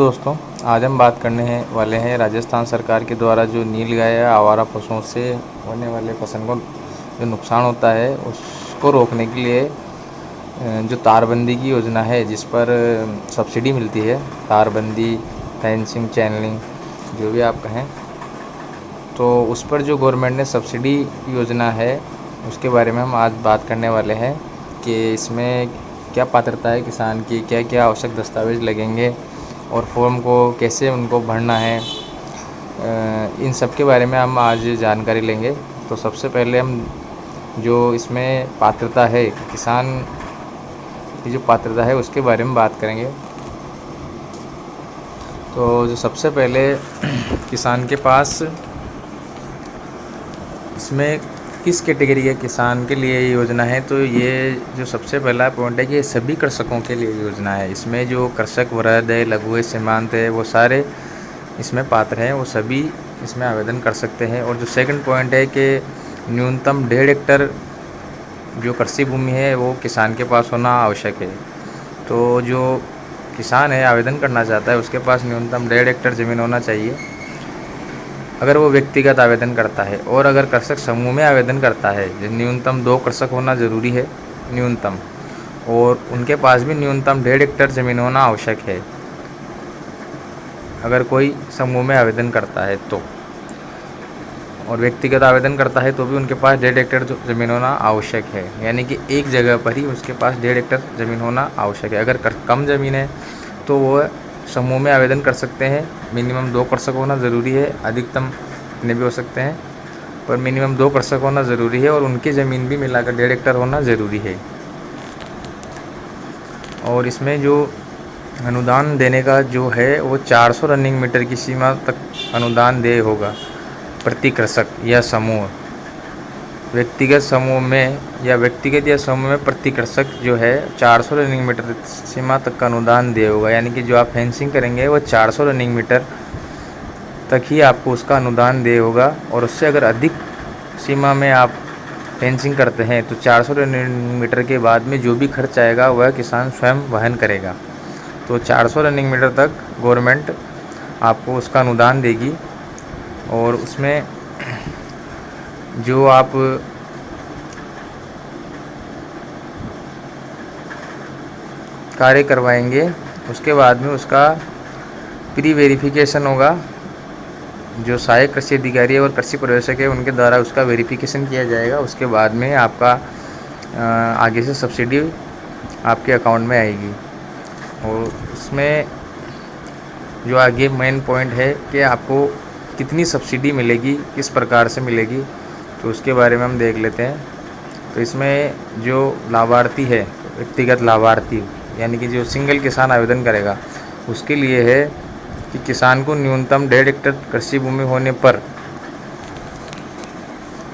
दोस्तों, आज हम बात करने वाले हैं राजस्थान सरकार के द्वारा जो नीलगाय या आवारा पशुओं से होने वाले फसल को जो नुकसान होता है उसको रोकने के लिए जो तारबंदी की योजना है जिस पर सब्सिडी मिलती है, तारबंदी, फेंसिंग, चैनलिंग, जो भी आप कहें, तो उस पर जो गवर्नमेंट ने सब्सिडी योजना है उसके बारे में हम आज बात करने वाले हैं कि इसमें क्या पात्रता है किसान की, क्या क्या आवश्यक दस्तावेज़ लगेंगे और फॉर्म को कैसे उनको भरना है। इन सब के बारे में हम आज जानकारी लेंगे। तो सबसे पहले हम जो इसमें पात्रता है, किसान की जो पात्रता है उसके बारे में बात करेंगे। तो जो सबसे पहले किसान के पास इसमें किस कैटेगरी के किसान के लिए योजना है, तो ये जो सबसे पहला पॉइंट है कि ये सभी कृषकों के लिए योजना है। इसमें जो कृषक वृहद है, लघु है, सीमांत है, वो सारे इसमें पात्र हैं, वो सभी इसमें आवेदन कर सकते हैं। और जो सेकंड पॉइंट है कि न्यूनतम 1.5 हेक्टेयर जो कृषि भूमि है वो किसान के पास होना आवश्यक है। तो जो किसान है आवेदन करना चाहता है उसके पास न्यूनतम 1.5 हेक्टेयर ज़मीन होना चाहिए अगर वो व्यक्तिगत आवेदन करता है। और अगर कृषक समूह में आवेदन करता है, न्यूनतम 2 कृषक होना ज़रूरी है न्यूनतम, और उनके पास भी न्यूनतम 1.5 हेक्टेयर ज़मीन होना आवश्यक है अगर कोई समूह में आवेदन करता है तो। और व्यक्तिगत आवेदन करता है तो भी उनके पास 1.5 हेक्टेयर ज़मीन होना आवश्यक है, यानी कि एक जगह पर ही उसके पास 1.5 हेक्टेयर ज़मीन होना आवश्यक है। अगर कम ज़मीन है तो वो समूह में आवेदन कर सकते हैं। मिनिमम 2 कृषक होना ज़रूरी है, अधिकतम इतने भी हो सकते हैं, पर मिनिमम 2 कृषक होना ज़रूरी है और उनकी ज़मीन भी मिलाकर 1.5 हेक्टेयर होना ज़रूरी है। और इसमें जो अनुदान देने का जो है वो 400 रनिंग मीटर की सीमा तक अनुदान देय होगा प्रति कृषक या समूह। व्यक्तिगत समूह में या समूह में प्रति कृषक जो है 400 रनिंग मीटर सीमा तक का अनुदान देय होगा, यानी कि जो आप फेंसिंग करेंगे वो 400 रनिंग मीटर तक ही आपको उसका अनुदान देय होगा। और उससे अगर अधिक सीमा में आप फेंसिंग करते हैं तो 400 रनिंग मीटर के बाद में जो भी खर्च आएगा वह किसान स्वयं वहन करेगा। तो 400 रनिंग मीटर तक गवर्नमेंट आपको उसका अनुदान देगी। और उसमें जो आप कार्य करवाएंगे उसके बाद में उसका प्री वेरिफिकेशन होगा। जो सहायक कृषि अधिकारी और कृषि पर्यवेक्षक है उनके द्वारा उसका वेरिफिकेशन किया जाएगा। उसके बाद में आपका आगे से सब्सिडी आपके अकाउंट में आएगी। और उसमें जो आगे मेन पॉइंट है कि आपको कितनी सब्सिडी मिलेगी, किस प्रकार से मिलेगी, तो उसके बारे में हम देख लेते हैं। तो इसमें जो लाभार्थी है, व्यक्तिगत लाभार्थी, यानी कि जो सिंगल किसान आवेदन करेगा उसके लिए है कि किसान को न्यूनतम 1.5 हेक्टेयर कृषि भूमि होने पर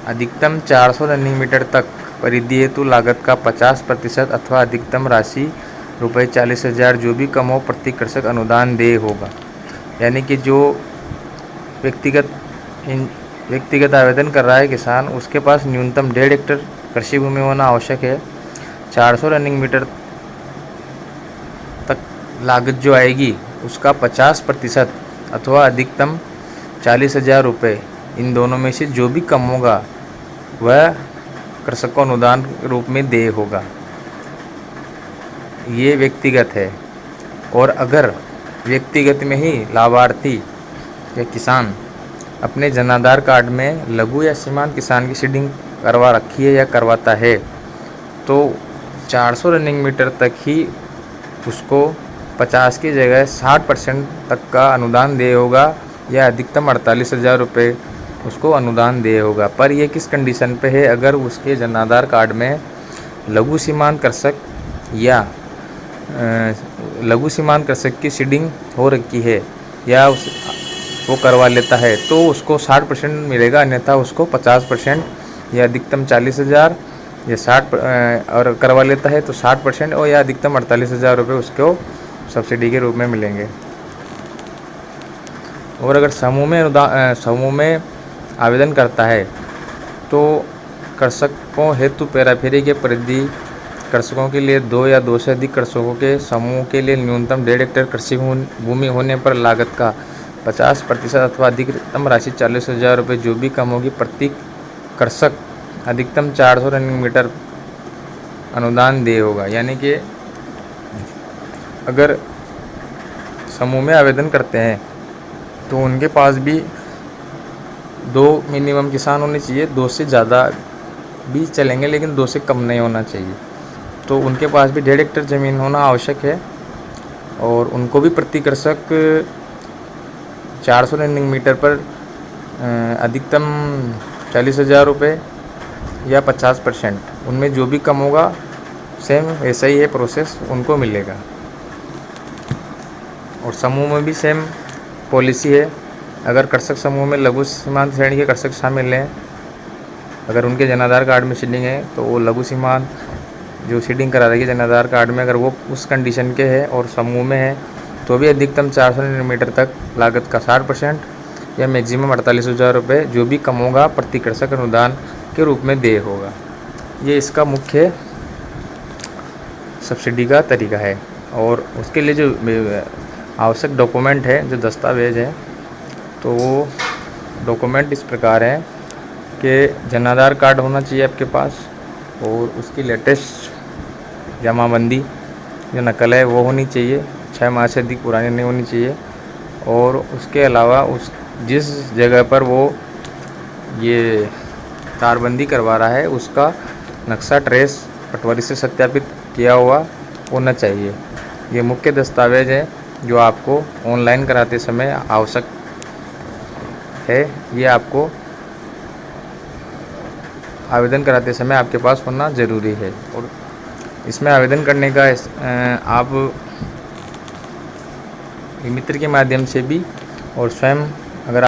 अधिकतम 400 रनिंग मीटर तक परिधि हेतु लागत का 50% अथवा अधिकतम राशि ₹40,000 जो भी कम हो प्रति कृषक अनुदान देय होगा। यानी कि जो व्यक्तिगत आवेदन कर रहा है किसान, उसके पास न्यूनतम 1.5 हेक्टेयर कृषि भूमि होना आवश्यक है। 400 रनिंग मीटर तक लागत जो आएगी उसका 50% अथवा अधिकतम ₹40,000, इन दोनों में से जो भी कम होगा वह कृषक को अनुदान रूप में देय होगा। ये व्यक्तिगत है। और अगर व्यक्तिगत में ही लाभार्थी या किसान अपने जन आधार कार्ड में लघु या सीमांत किसान की सीडिंग करवा रखी है या करवाता है तो 400 रनिंग मीटर तक ही उसको 50 की जगह 60% तक का अनुदान देय होगा या अधिकतम ₹48,000 उसको अनुदान देय होगा। पर यह किस कंडीशन पे है, अगर उसके जन आधार कार्ड में लघु सीमांत कृषक या लघु सीमांत कृषक की सीडिंग हो रखी है या वो करवा लेता है तो उसको 60% मिलेगा, अन्यथा उसको 50% या अधिकतम 40,000 या 60 और करवा लेता है तो 60% और या अधिकतम ₹48,000 उसको सब्सिडी के रूप में मिलेंगे। और अगर समूह में आवेदन करता है तो कृषकों हेतु पेराफेरी के परिधि कृषकों के लिए 2 या 2 से अधिक कृषकों के समूह के लिए न्यूनतम 1.5 हेक्टेयर कृषि भूमि होने पर लागत का 50% अथवा अधिकतम राशि 40,000 रुपये जो भी कम होगी प्रति कृषक अधिकतम 400 रनिंग मीटर अनुदान देय होगा। यानी कि अगर समूह में आवेदन करते हैं तो उनके पास भी 2 मिनिमम किसान होने चाहिए, 2 से ज़्यादा भी चलेंगे लेकिन 2 से कम नहीं होना चाहिए। तो उनके पास भी 1.5 हेक्टेयर ज़मीन होना आवश्यक है और उनको भी प्रति कृषक 400 रनिंग मीटर पर अधिकतम 40,000 रुपये या 50%, उनमें जो भी कम होगा सेम वैसा ही है प्रोसेस उनको मिलेगा। और समूह में भी सेम पॉलिसी है। अगर कृषक समूह में लघु सीमांत श्रेणी के कृषक शामिल हैं, अगर उनके जनाधार कार्ड में सीडिंग है तो वो लघु सीमांत जो सीडिंग करा रही है जनाधार कार्ड में, अगर वो उस कंडीशन के है और समूह में है तो भी अधिकतम 400 मीटर तक लागत का 60% या मैक्सिमम 48,000 रुपये जो भी कम होगा प्रति कृषक अनुदान के रूप में देय होगा। ये इसका मुख्य सब्सिडी का तरीका है। और उसके लिए जो आवश्यक डॉक्यूमेंट है, जो दस्तावेज है, तो वो डॉक्यूमेंट इस प्रकार हैं कि जनाधार कार्ड होना चाहिए आपके पास और उसकी लेटेस्ट जमाबंदी जो नकल है वो होनी चाहिए, 6 माह से अधिक पुरानी नहीं होनी चाहिए। और उसके अलावा उस जिस जगह पर वो ये तारबंदी करवा रहा है उसका नक्शा ट्रेस पटवारी से सत्यापित किया हुआ होना चाहिए। ये मुख्य दस्तावेज है जो आपको ऑनलाइन कराते समय आवश्यक है। ये आपको आवेदन कराते समय आपके पास होना ज़रूरी है। और इसमें आवेदन करने का आप मित्र के माध्यम से भी और स्वयं अगर